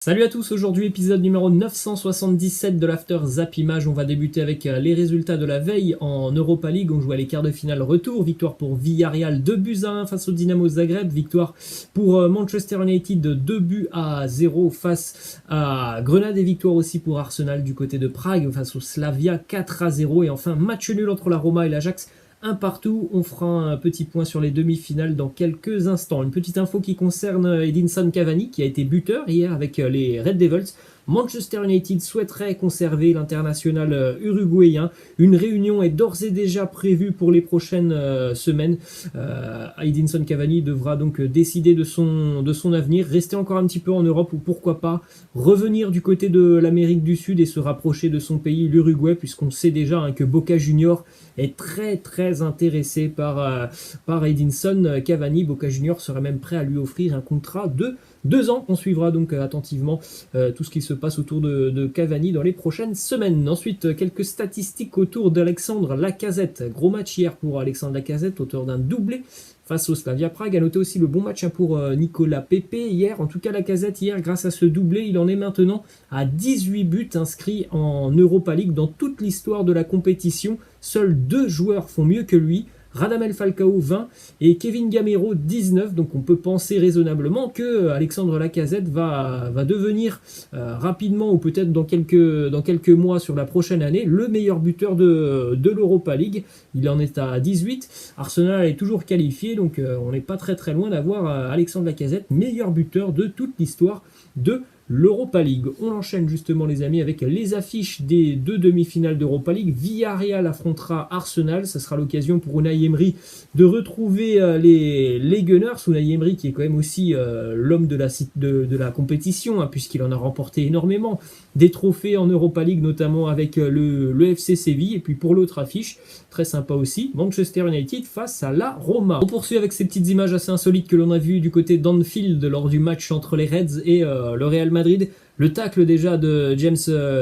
Salut à tous, aujourd'hui épisode numéro 977 de l'After Zap Image. On va débuter avec les résultats de la veille en Europa League. On joue à les quarts de finale retour. Victoire pour Villarreal 2-1 face au Dynamo Zagreb. Victoire pour Manchester United 2-0 face à Grenade. Et victoire aussi pour Arsenal du côté de Prague face au Slavia 4-0. Et enfin match nul entre la Roma et l'Ajax. Un partout, on fera un petit point sur les demi-finales dans quelques instants. Une petite info qui concerne Edinson Cavani qui a été buteur hier avec les Red Devils. Manchester United souhaiterait conserver l'international uruguayen. Une réunion est d'ores et déjà prévue pour les prochaines semaines. Edinson Cavani devra donc décider de son avenir, rester encore un petit peu en Europe ou pourquoi pas revenir du côté de l'Amérique du Sud et se rapprocher de son pays, l'Uruguay, puisqu'on sait déjà que Boca Juniors est très intéressé par Edinson Cavani. Boca Juniors serait même prêt à lui offrir un contrat de 2 ans. On suivra donc attentivement tout ce qui se passe autour de Cavani dans les prochaines semaines. Ensuite, quelques statistiques autour d'Alexandre Lacazette. Gros match hier pour Alexandre Lacazette, auteur d'un doublé face au Slavia Prague. A noté aussi le bon match pour Nicolas Pepe hier. En tout cas, Lacazette hier, grâce à ce doublé, il en est maintenant à 18 buts inscrits en Europa League dans toute l'histoire de la compétition. Seuls 2 joueurs font mieux que lui. Radamel Falcao 20 et Kevin Gamero 19, donc on peut penser raisonnablement que Alexandre Lacazette va devenir rapidement ou peut-être dans quelques mois sur la prochaine année le meilleur buteur de l'Europa League. Il en est à 18. Arsenal est toujours qualifié, donc on n'est pas très loin d'avoir Alexandre Lacazette meilleur buteur de toute l'histoire de l'Europa League. On enchaîne justement les amis avec les affiches des 2 demi-finales d'Europa League. Villarreal affrontera Arsenal. Ça sera l'occasion pour Unai Emery de retrouver les Gunners. Unai Emery qui est quand même aussi l'homme de la compétition, puisqu'il en a remporté énormément. Des trophées en Europa League, notamment avec le FC Séville. Et puis pour l'autre affiche, très sympa aussi, Manchester United face à la Roma. On poursuit avec ces petites images assez insolites que l'on a vues du côté d'Anfield lors du match entre les Reds et le Real Madrid. Le tacle déjà de James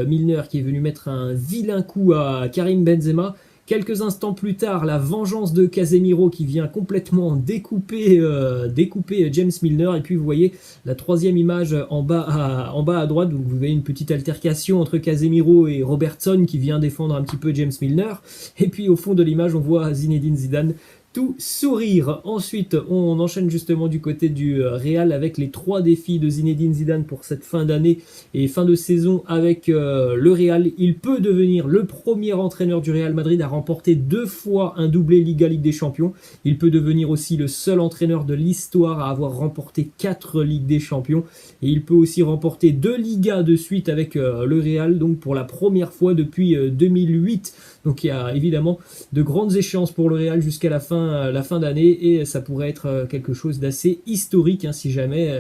Milner qui est venu mettre un vilain coup à Karim Benzema. Quelques instants plus tard, la vengeance de Casemiro qui vient complètement découper James Milner. Et puis vous voyez la troisième image en bas à droite. Donc vous voyez une petite altercation entre Casemiro et Robertson qui vient défendre un petit peu James Milner. Et puis au fond de l'image, on voit Zinedine Zidane tout sourire. Ensuite, on enchaîne justement du côté du Real avec les 3 défis de Zinedine Zidane pour cette fin d'année et fin de saison avec le Real. Il peut devenir le premier entraîneur du Real Madrid à remporter 2 fois un doublé Ligue des Champions. Il peut devenir aussi le seul entraîneur de l'histoire à avoir remporté 4 Ligues des Champions. Et il peut aussi remporter 2 Ligas de suite avec le Real, donc pour la première fois depuis 2008. Donc il y a évidemment de grandes échéances pour le Real jusqu'à la fin d'année et ça pourrait être quelque chose d'assez historique si jamais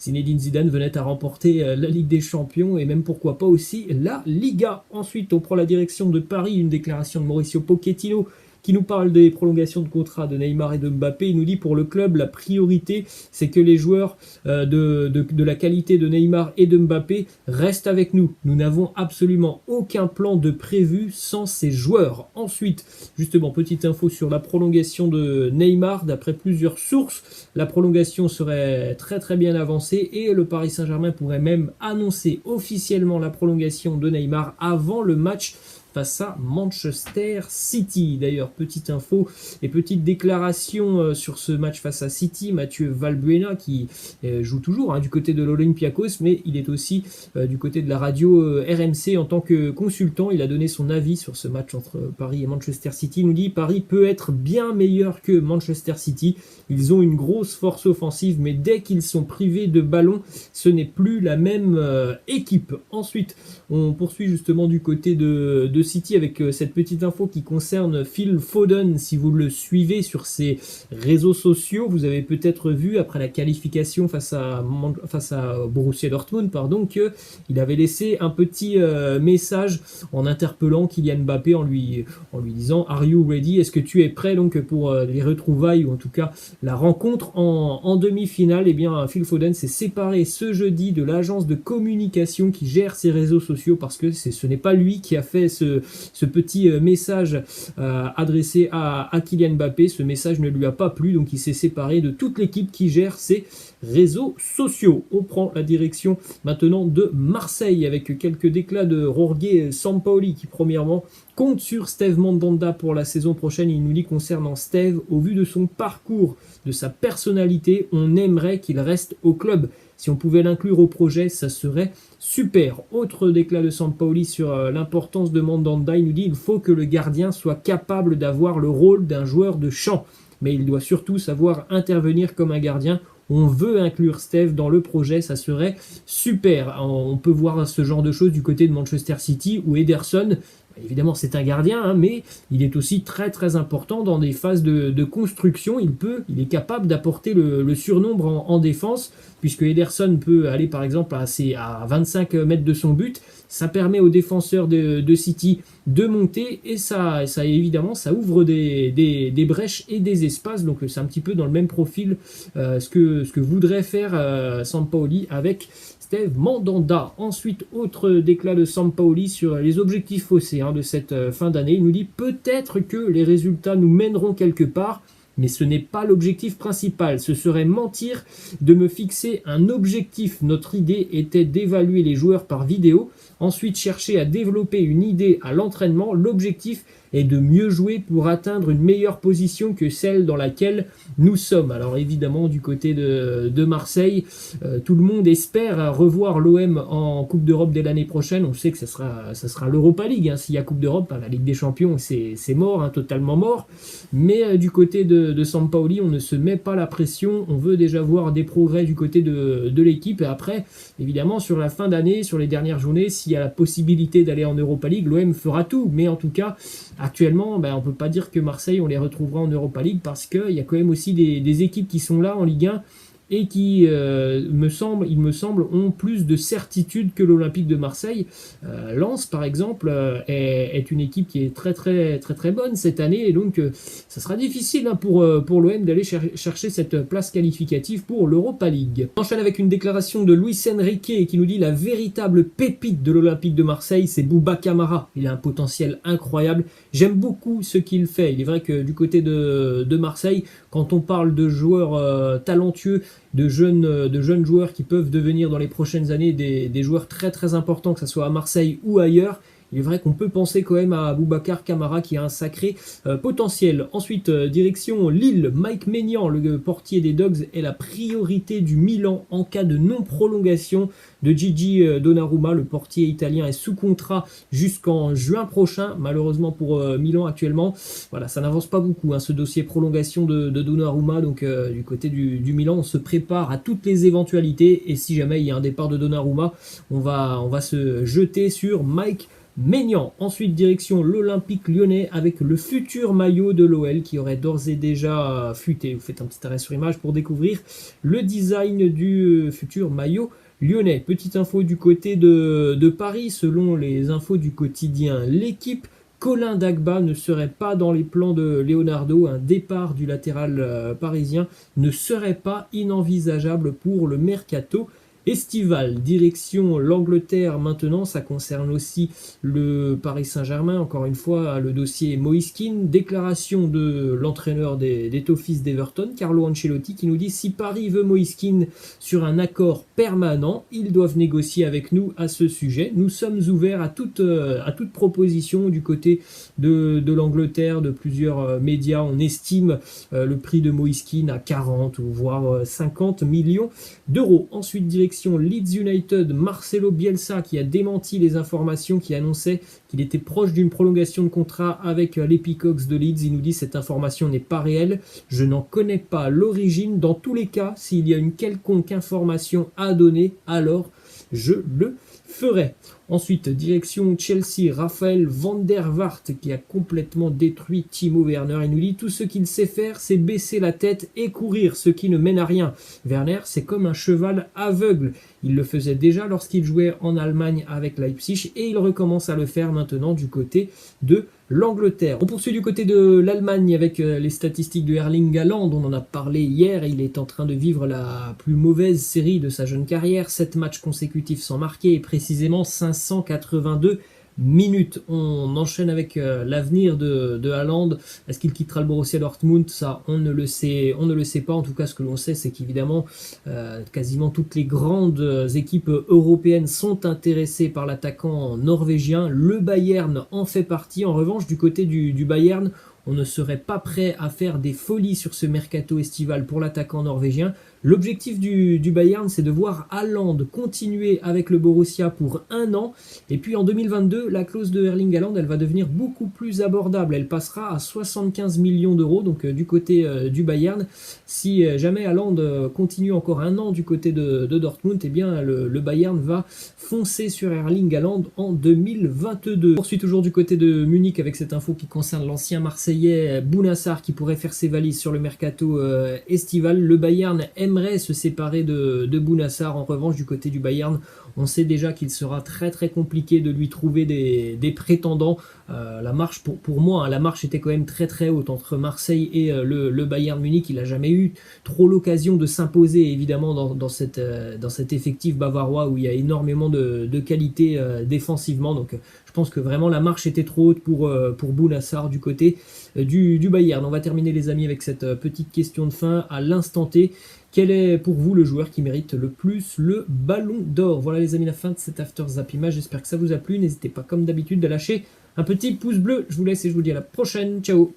Zinedine Zidane venait à remporter la Ligue des Champions et même pourquoi pas aussi la Liga. Ensuite, on prend la direction de Paris, une déclaration de Mauricio Pochettino qui nous parle des prolongations de contrat de Neymar et de Mbappé. Il nous dit pour le club, la priorité, c'est que les joueurs de la qualité de Neymar et de Mbappé restent avec nous. Nous n'avons absolument aucun plan de prévu sans ces joueurs. Ensuite, justement, petite info sur la prolongation de Neymar. D'après plusieurs sources, la prolongation serait très bien avancée et le Paris Saint-Germain pourrait même annoncer officiellement la prolongation de Neymar avant le match face à Manchester City. D'ailleurs, petite info et petite déclaration sur ce match face à City. Mathieu Valbuena qui joue toujours du côté de l'Olympiakos, mais il est aussi du côté de la radio RMC en tant que consultant. Il a donné son avis sur ce match entre Paris et Manchester City. Il nous dit Paris peut être bien meilleur que Manchester City. Ils ont une grosse force offensive, mais dès qu'ils sont privés de ballon, ce n'est plus la même équipe. Ensuite, on poursuit justement du côté de City avec cette petite info qui concerne Phil Foden. Si vous le suivez sur ses réseaux sociaux, vous avez peut-être vu après la qualification face à Borussia Dortmund, qu'il avait laissé un petit message en interpellant Kylian Mbappé en lui disant Are you ready? Est-ce que tu es prêt donc pour les retrouvailles ou en tout cas la rencontre en demi-finale? Eh bien, Phil Foden s'est séparé ce jeudi de l'agence de communication qui gère ses réseaux sociaux parce que ce n'est pas lui qui a fait ce petit message adressé à Kylian Mbappé. Ce message ne lui a pas plu, donc il s'est séparé de toute l'équipe qui gère ses réseaux sociaux. On prend la direction maintenant de Marseille avec quelques déclats de Jorge Sampaoli qui premièrement compte sur Steve Mandanda pour la saison prochaine. Il nous dit concernant Steve, au vu de son parcours, de sa personnalité, on aimerait qu'il reste au club. Si on pouvait l'inclure au projet, ça serait super. Autre déclat de Sampaoli sur l'importance de Mandanda, il nous dit il faut que le gardien soit capable d'avoir le rôle d'un joueur de champ. Mais il doit surtout savoir intervenir comme un gardien. On veut inclure Steve dans le projet, ça serait super. On peut voir ce genre de choses du côté de Manchester City où Ederson, évidemment c'est un gardien, mais il est aussi très très important dans des phases de construction. Il est capable d'apporter le surnombre en défense, puisque Ederson peut aller par exemple à 25 mètres de son but. Ça permet aux défenseurs de City de monter et ça évidemment ça ouvre des brèches et des espaces. Donc c'est un petit peu dans le même profil ce que voudrait faire Sampaoli avec Steve Mandanda. Ensuite, autre déclat de Sampaoli sur les objectifs faussés de cette fin d'année. Il nous dit peut-être que les résultats nous mèneront quelque part, mais ce n'est pas l'objectif principal. Ce serait mentir de me fixer un objectif. Notre idée était d'évaluer les joueurs par vidéo, ensuite chercher à développer une idée à l'entraînement. L'objectif est de mieux jouer pour atteindre une meilleure position que celle dans laquelle nous sommes. Alors évidemment, du côté de Marseille, tout le monde espère revoir l'OM en Coupe d'Europe dès l'année prochaine. On sait que ça sera l'Europa League. S'il y a Coupe d'Europe, la Ligue des Champions, c'est mort, totalement mort. Mais du côté de Sampaoli, on ne se met pas la pression. On veut déjà voir des progrès du côté de l'équipe. Et après, évidemment, sur la fin d'année, sur les dernières journées, s'il y a la possibilité d'aller en Europa League, l'OM fera tout. Mais en tout cas, actuellement, on ne peut pas dire que Marseille, on les retrouvera en Europa League parce qu'il y a quand même aussi des équipes qui sont là en Ligue 1 et qui, il me semble, ont plus de certitude que l'Olympique de Marseille. Lens, par exemple, est une équipe qui est très très très très bonne cette année, et donc ça sera difficile pour l'OM d'aller chercher cette place qualificative pour l'Europa League. On enchaîne avec une déclaration de Luis Enrique qui nous dit la véritable pépite de l'Olympique de Marseille, c'est Bouba Camara. Il a un potentiel incroyable. J'aime beaucoup ce qu'il fait. Il est vrai que du côté de Marseille, quand on parle de joueurs talentueux, de jeunes joueurs qui peuvent devenir dans les prochaines années des joueurs très très importants, que ce soit à Marseille ou ailleurs, il est vrai qu'on peut penser quand même à Boubacar Kamara qui a un sacré potentiel. Ensuite, direction Lille, Mike Maignan, le portier des Dogs, est la priorité du Milan en cas de non-prolongation de Gigi Donnarumma. Le portier italien est sous contrat jusqu'en juin prochain, malheureusement pour Milan actuellement. Voilà, ça n'avance pas beaucoup, ce dossier prolongation de Donnarumma. Donc du côté du Milan, on se prépare à toutes les éventualités, et si jamais il y a un départ de Donnarumma, on va se jeter sur Mike Maignan. Ensuite, direction l'Olympique Lyonnais avec le futur maillot de l'OL qui aurait d'ores et déjà fuité. Vous faites un petit arrêt sur image pour découvrir le design du futur maillot lyonnais. Petite info du côté de Paris, selon les infos du quotidien L'Équipe, Colin Dagba ne serait pas dans les plans de Leonardo. Un départ du latéral parisien ne serait pas inenvisageable pour le mercato estival. Direction l'Angleterre maintenant, ça concerne aussi le Paris Saint-Germain, encore une fois le dossier Moise Kean. Déclaration de l'entraîneur des Toffees d'Everton, Carlo Ancelotti, qui nous dit si Paris veut Moise Kean sur un accord permanent, ils doivent négocier avec nous à ce sujet. Nous sommes ouverts à toute proposition du côté de l'Angleterre, de plusieurs médias. On estime le prix de Moise Kean à 40 ou voire 50 millions d'euros. Ensuite, direction Leeds United, Marcelo Bielsa qui a démenti les informations qui annonçaient qu'il était proche d'une prolongation de contrat avec les Peacocks de Leeds. Il nous dit cette information n'est pas réelle, je n'en connais pas l'origine. Dans tous les cas, s'il y a une quelconque information à donner, alors je le ferai. Ensuite, direction Chelsea, Raphaël van der Vaart qui a complètement détruit Timo Werner. Il nous dit tout ce qu'il sait faire, c'est baisser la tête et courir, ce qui ne mène à rien. Werner, c'est comme un cheval aveugle. Il le faisait déjà lorsqu'il jouait en Allemagne avec Leipzig et il recommence à le faire maintenant du côté de l'Angleterre. On poursuit du côté de l'Allemagne avec les statistiques de Erling Haaland. On en a parlé hier, il est en train de vivre la plus mauvaise série de sa jeune carrière. 7 matchs consécutifs sans marquer et précisément 582 minutes. On enchaîne avec l'avenir de Haaland. Est-ce qu'il quittera le Borussia Dortmund? Ça, on ne le sait pas. En tout cas, ce que l'on sait, c'est qu'évidemment, quasiment toutes les grandes équipes européennes sont intéressées par l'attaquant norvégien. Le Bayern en fait partie. En revanche, du côté du Bayern, on ne serait pas prêt à faire des folies sur ce mercato estival pour l'attaquant norvégien. L'objectif du Bayern, c'est de voir Haaland continuer avec le Borussia pour 1 an. Et puis en 2022, la clause de Erling Haaland, elle va devenir beaucoup plus abordable. Elle passera à 75 millions d'euros, donc du côté du Bayern. Si jamais Haaland continue encore 1 an du côté de Dortmund, eh bien le Bayern va foncer sur Erling Haaland en 2022. On poursuit toujours du côté de Munich avec cette info qui concerne l'ancien Marseillais Bounassar qui pourrait faire ses valises sur le mercato estival. Le Bayern aimerait se séparer de Bounassar. En revanche, du côté du Bayern, on sait déjà qu'il sera très très compliqué de lui trouver des prétendants. La marche, pour moi, hein, la marche était quand même très très haute entre Marseille et le Bayern Munich. Il n'a jamais eu trop l'occasion de s'imposer, évidemment, dans cet effectif bavarois où il y a énormément de qualité défensivement. Donc je pense que vraiment la marche était trop haute pour Bounassar du côté du Bayern. On va terminer, les amis, avec cette petite question de fin à l'instant T. Quel est pour vous le joueur qui mérite le plus le ballon d'or? Voilà, les amis, la fin de cet After Zappimage. J'espère que ça vous a plu. N'hésitez pas, comme d'habitude, de lâcher un petit pouce bleu. Je vous laisse et je vous dis à la prochaine. Ciao!